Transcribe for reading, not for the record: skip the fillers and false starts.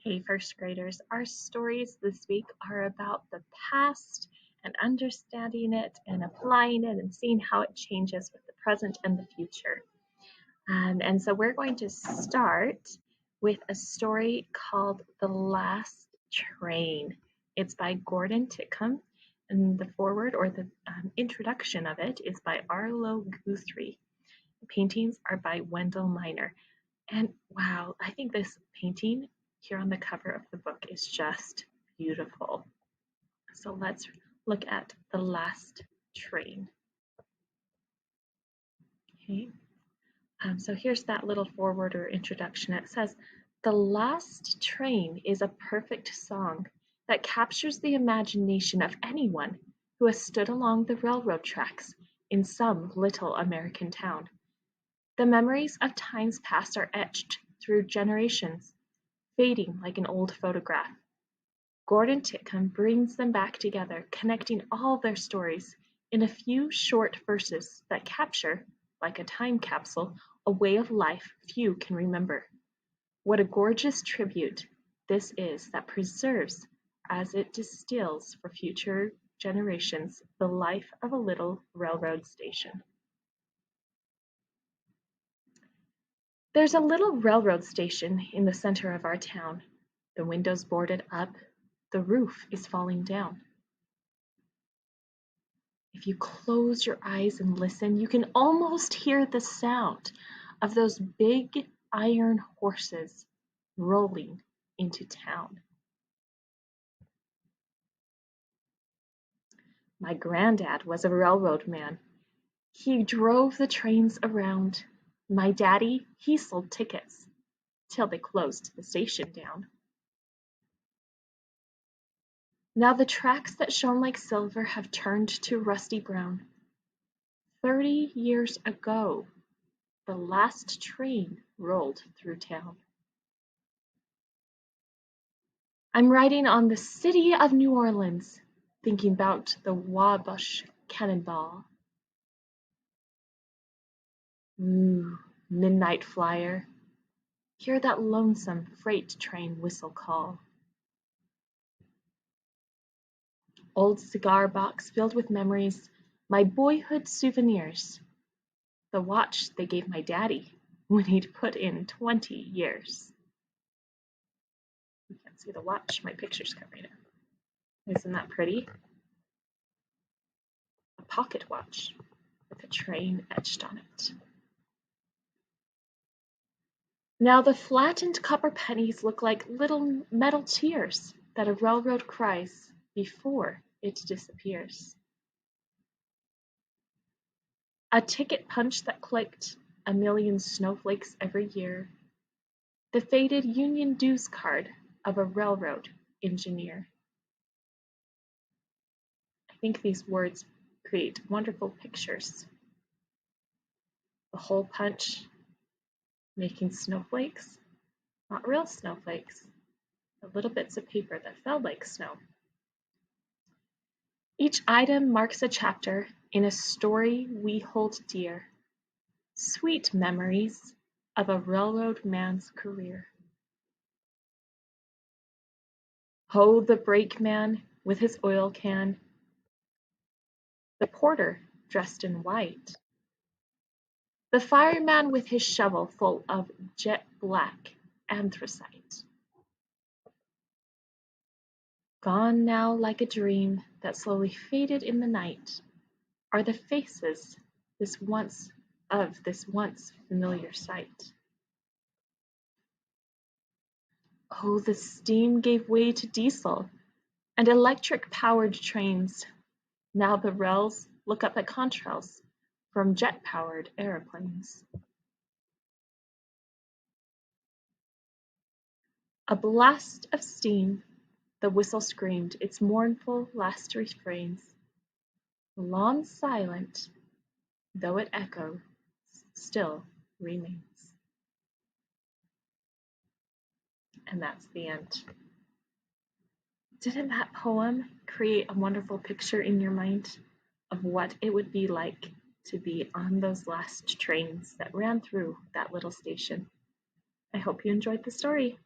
Hey, first graders, our stories this week are about the past and understanding it and applying it and seeing how it changes with the present and the future. And so we're going to start with a story called The Last Train. It's by Gordon Titcomb, and the foreword or the introduction of it is by Arlo Guthrie. The paintings are by Wendell Miner. And wow, I think this painting here on the cover of the book is just beautiful. So let's look at The Last Train. Okay. So here's that little foreword or introduction. It says, "The Last Train is a perfect song that captures the imagination of anyone who has stood along the railroad tracks in some little American town. The memories of times past are etched through generations, fading like an old photograph. Gordon Titcomb brings them back together, connecting all their stories in a few short verses that capture, like a time capsule, a way of life few can remember. What a gorgeous tribute this is that preserves, as it distills for future generations, the life of a little railroad station." There's a little railroad station in the center of our town. The windows boarded up, the roof is falling down. If you close your eyes and listen, you can almost hear the sound of those big iron horses rolling into town. My granddad was a railroad man. He drove the trains around. My daddy, he sold tickets till they closed the station down. Now the tracks that shone like silver have turned to rusty brown. 30 years ago, the last train rolled through town. I'm riding on the city of New Orleans, thinking about the Wabash Cannonball. Ooh, midnight flyer, hear that lonesome freight train whistle call. Old cigar box filled with memories, my boyhood souvenirs. The watch they gave my daddy when he'd put in 20 years. You can't see the watch, my picture's covering it. Isn't that pretty? A pocket watch with a train etched on it. Now the flattened copper pennies look like little metal tears that a railroad cries before it disappears. A ticket punch that clicked a million snowflakes every year. The faded Union dues card of a railroad engineer. I think these words create wonderful pictures. The hole punch making snowflakes, not real snowflakes, but little bits of paper that felt like snow. Each item marks a chapter in a story we hold dear, sweet memories of a railroad man's career. Oh, the brakeman with his oil can, the porter dressed in white, the fireman with his shovel full of jet black anthracite. Gone now like a dream that slowly faded in the night are the faces this once familiar sight. Oh, the steam gave way to diesel and electric-powered trains. Now the rails look up at contrails from jet-powered aeroplanes. A blast of steam, the whistle screamed its mournful last refrains. Long silent, though it echoes, still remains. And that's the end. Didn't that poem create a wonderful picture in your mind of what it would be like to be on those last trains that ran through that little station? I hope you enjoyed the story.